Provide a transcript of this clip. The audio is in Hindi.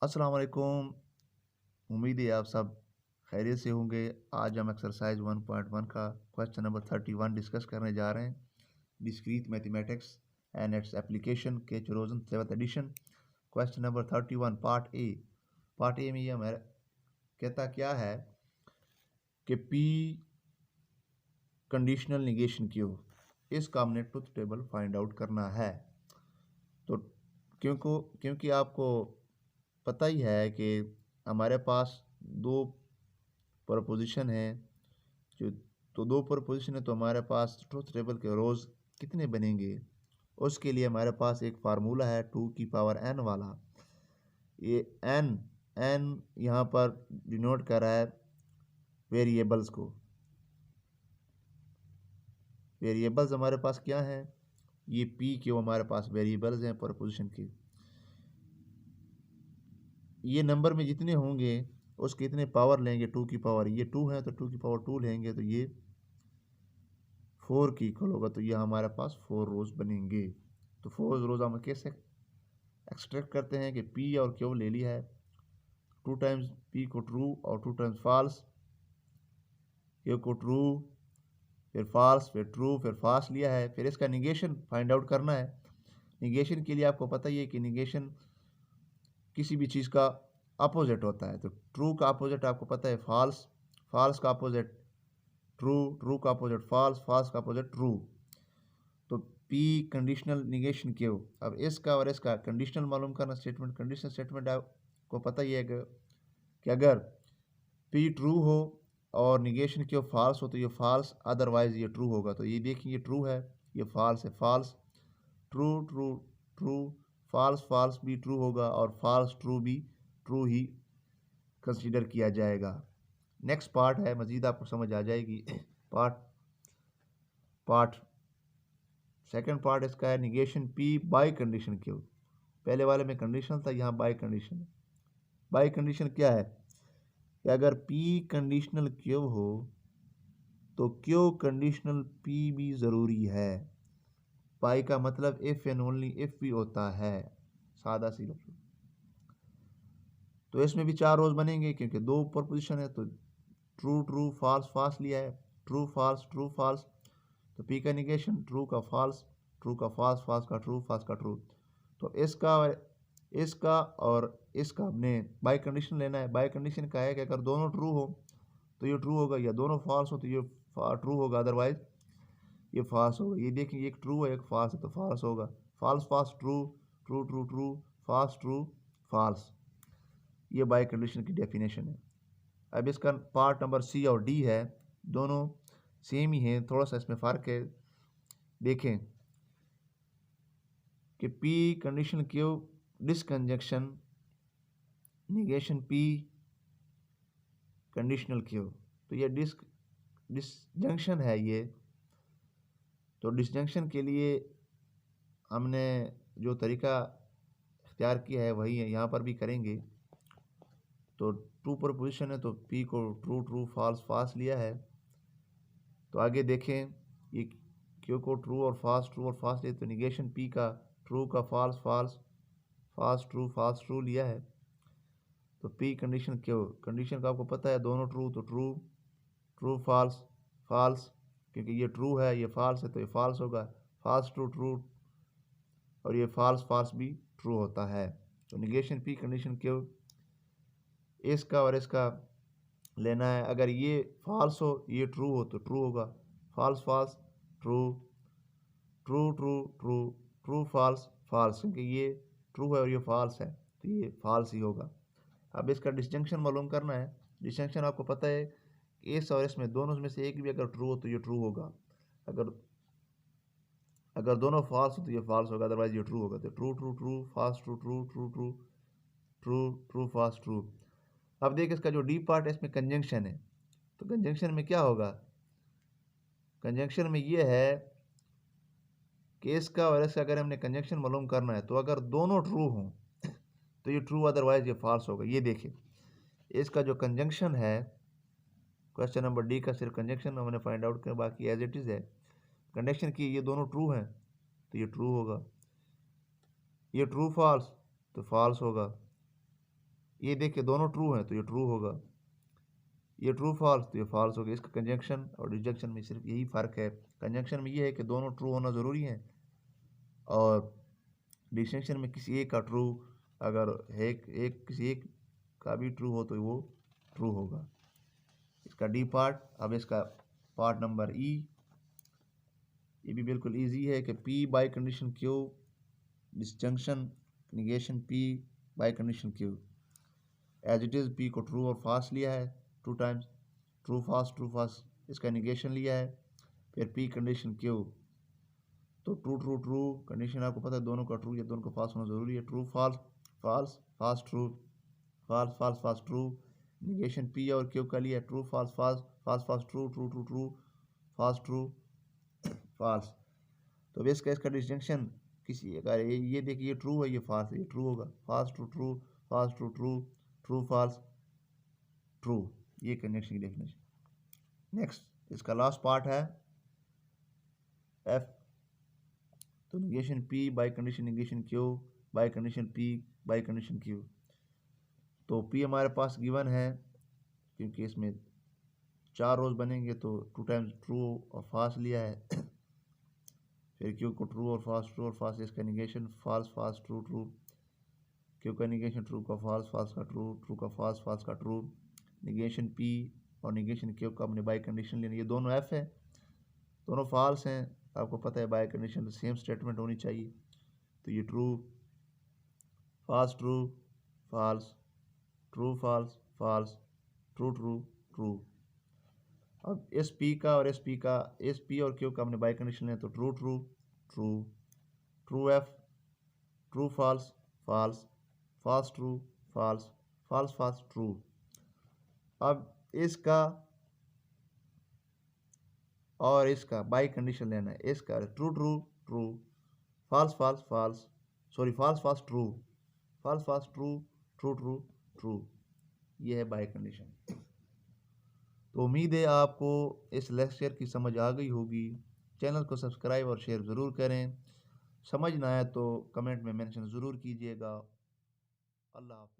अस्सलाम वालेकुम। उम्मीद है आप सब खैरियत से होंगे। आज हम एक्सरसाइज 1.1 का क्वेश्चन नंबर 31 डिस्कस करने जा रहे हैं। Discrete mathematics and its application के चोरोजन 7th edition. Question number 31 part A. Part A में ये हमारा कहता क्या है कि पी कंडीशनल निगेशन क्यों, इसका हमने ट्रुथ टेबल फाइंड आउट करना है। तो क्योंकि आपको पता ही है कि हमारे पास दो प्रपोजिशन है जो तो दो प्रपोजिशन है, तो हमारे पास ट्रुथ टेबल के रोज़ कितने बनेंगे। उसके लिए हमारे पास एक फार्मूला है 2 की पावर n वाला। ये n n यहाँ पर डिनोट कर रहा है वेरिएबल्स को। वेरिएबल्स हमारे पास क्या हैं, ये p के वो हमारे पास वेरिएबल्स हैं प्रपोजिशन के। ये नंबर में जितने होंगे उसके इतने पावर लेंगे। 2 की पावर, ये 2 है तो 2 की पावर 2 लेंगे तो ये 4 की इक्वल होगा। तो ये हमारे पास 4 रोज बनेंगे। तो 4 रोज हम कैसे एक्सट्रैक्ट करते हैं कि पी और क्यू ले लिया है, 2 टाइम्स पी को ट्रू और 2 टाइम्स फॉल्स, क्यू को ट्रू फिर फॉल्स फिर ट्रू फिर फॉल्स लिया है। फिर इसका निगेशन फाइंड आउट करना है। निगेशन के लिए आपको पता ही है कि निगेशन किसी भी चीज़ का अपोजिट होता है। तो ट्रू का अपोजिट आपको पता है फॉल्स, फॉल्स का अपोजिट ट्रू, ट्रू का अपोजिट फॉल्स, फॉल्स का अपोजिट ट्रू। तो पी कंडीशनल निगेशन क्यू। अब इसका और इसका कंडीशनल मालूम करना स्टेटमेंट। कंडीशनल स्टेटमेंट आपको पता ही है कि अगर पी ट्रू हो और निगेशन क्यू फॉल्स हो तो ये फॉल्स, अदरवाइज ये ट्रू होगा। तो ये देखिए, ये ट्रू है, ये फॉल्स है। False true true true, false false भी ट्रू होगा और फॉल्स ट्रू भी ट्रू ही कंसीडर किया जाएगा। नेक्स्ट पार्ट है, मजीद आपको समझ आ जाएगी। पार्ट पार्ट सेकंड पार्ट इसका है negation P biconditional Q. पहले वाले में कंडीशन था, यहाँ बाय कंडीशन। बाय कंडीशन क्या है कि अगर पी कंडीशनल क्यू हो तो क्यू कंडीशनल पी भी ज़रूरी है। बाय का मतलब इफ़ एंड ओनली इफ़ भी होता है, सादा सी लफ्ज़। तो इसमें भी 4 रोज बनेंगे क्योंकि दो प्रपोजिशन है। तो ट्रू ट्रू फॉल्स फॉल्स लिया है, ट्रू फॉल्स ट्रू फॉल्स। तो पी का निगेशन ट्रू का फॉल्स, ट्रू का फॉल्स, फॉल्स का ट्रू, फॉल्स का ट्रू। तो इसका और इसका हमने बाय कंडीशन लेना है। बाय कंडीशन का है कि अगर दोनों ट्रू हो तो ये ट्रू होगा, या दोनों फॉल्स हो तो ये ट्रू होगा, अदरवाइज ये फॉल्स होगा। ये देखिए, एक ट्रू है एक फॉल्स है तो फॉल्स होगा। False false true, true true true, false true false. ये बाय कंडीशन की डेफिनेशन है। अब इसका पार्ट नंबर सी और डी है, दोनों सेम ही हैं, थोड़ा सा इसमें फ़र्क है। देखें कि P condition Q disjunction negation P conditional Q. तो ये डिसजंक्शन है ये। तो डिसजंक्शन के लिए हमने जो तरीका इख्तियार किया है वही है, यहाँ पर भी करेंगे। तो ट्रू प्रपोजिशन है तो पी को ट्रू ट्रू फॉल्स फॉल्स लिया है। तो आगे देखें, ये क्यू को ट्रू और फॉल्स लिए तो निगेशन पी का ट्रू का फॉल्स फॉल्स, फॉल्स ट्रू लिया है। तो पी कंडीशन क्यू, कंडीशन का आपको पता है दोनों ट्रू तो ट्रू, ट्रू फॉल्स फॉल्स, क्योंकि ये ट्रू है ये फॉल्स है तो ये फॉल्स होगा। फॉल्स ट्रू ट्रू और ये फॉल्स फॉल्स भी ट्रू होता है। तो निगेशन पी कंडीशन क्यू, इसका और इसका लेना है। अगर ये फॉल्स हो ये ट्रू हो तो ट्रू होगा। False false true, true true true, true false false, क्योंकि ये ट्रू है और ये फॉल्स है तो ये फॉल्स ही होगा। अब इसका डिस्जंक्शन मालूम करना है। डिस्जंक्शन आपको पता है इस और इसमें दोनों में से एक भी अगर ट्रू हो तो ये ट्रू होगा। अगर अगर दोनों फॉल्स हो तो ये फॉल्स होगा, अदरवाइज ये ट्रू होगा। तो true true true false true true true true true true false true. अब देखिए इसका जो डी पार्ट है इसमें कंजंक्शन है। तो कंजंक्शन में क्या होगा, कंजंक्शन में ये है कि इसका और इसका अगर हमने कंजंक्शन मालूम करना है तो अगर दोनों ट्रू हों तो ये ट्रू, अदरवाइज ये फॉल्स होगा। ये देखिए इसका जो कंजंक्शन है, क्वेश्चन नंबर डी का सिर्फ कंजंक्शन हमने फाइंड आउट किया, बाकी एज इट इज़ है। कंडीशन की ये दोनों ट्रू हैं तो ये ट्रू होगा, ये ट्रू फॉल्स तो फॉल्स होगा। ये देखिए दोनों ट्रू हैं तो ये ट्रू होगा, ये ट्रू फॉल्स तो ये फॉल्स होगा। इसका कंजंक्शन और डिसजंक्शन में सिर्फ यही फ़र्क है। कंजंक्शन में ये है कि दोनों ट्रू होना ज़रूरी है, और डिसजंक्शन में किसी एक का ट्रू, अगर एक किसी एक का भी ट्रू हो तो वो ट्रू होगा। इसका डी पार्ट। अब इसका पार्ट नंबर ई, ये भी बिल्कुल इजी है कि P biconditional Q disjunction negation P biconditional Q. As it is P को ट्रू और फाल्स लिया है 2 टाइम्स, ट्रू फाल्स, इसका निगेशन लिया है। फिर पी कंडीशन क्यू, तो ट्रू ट्रू ट्रू कंडीशन आपको पता है दोनों का ट्रू या दोनों का फाल्स होना ज़रूरी है। True false false false true, false false false true. Negation P और क्यू का लिया true false false false false true true true true false true false. तो इसका इसका डिस्टिंक्शन किसी, अगर ये देखिए ये ट्रू है ये फाल्स है, ये ट्रू होगा। False true true false true true true false true, ये कंजंक्शन की डेफिनेशन। नेक्स्ट इसका लास्ट पार्ट है एफ। तो negation P biconditional negation Q biconditional P biconditional Q. तो पी हमारे पास गिवन है क्योंकि इसमें 4 रोज बनेंगे, तो 2 टाइम्स ट्रू और फाल्स लिया है। फिर क्यू को ट्रू और फाल्स, इसका negation false false true true, Q का निगेशन ट्रू का फाल्स फाल्स का ट्रू, ट्रू का फाल्स फाल्स का ट्रू। निगेशन पी और निगेशन क्यू का हमने बाय कंडीशन लेना, ये दोनों एफ है, दोनों फाल्स हैं। आपको पता है बाय कंडीशन तो सेम स्टेटमेंट होनी चाहिए, तो ये true false true false true false false true true true. अब एस पी का और एस पी और क्यू का हमने बाय कंडीशन लें, तो true true true true F true false false false true false false false true. अब इसका और इसका बाय कंडीशन लेना है, इसका true true true false false false sorry false false true false false true true true true, ये है बाय कंडीशन। तो उम्मीद है आपको इस लेक्चर की समझ आ गई होगी। चैनल को सब्सक्राइब और शेयर ज़रूर करें। समझ ना आए तो कमेंट में मेंशन ज़रूर कीजिएगा। अल्लाह हाफ़िज़।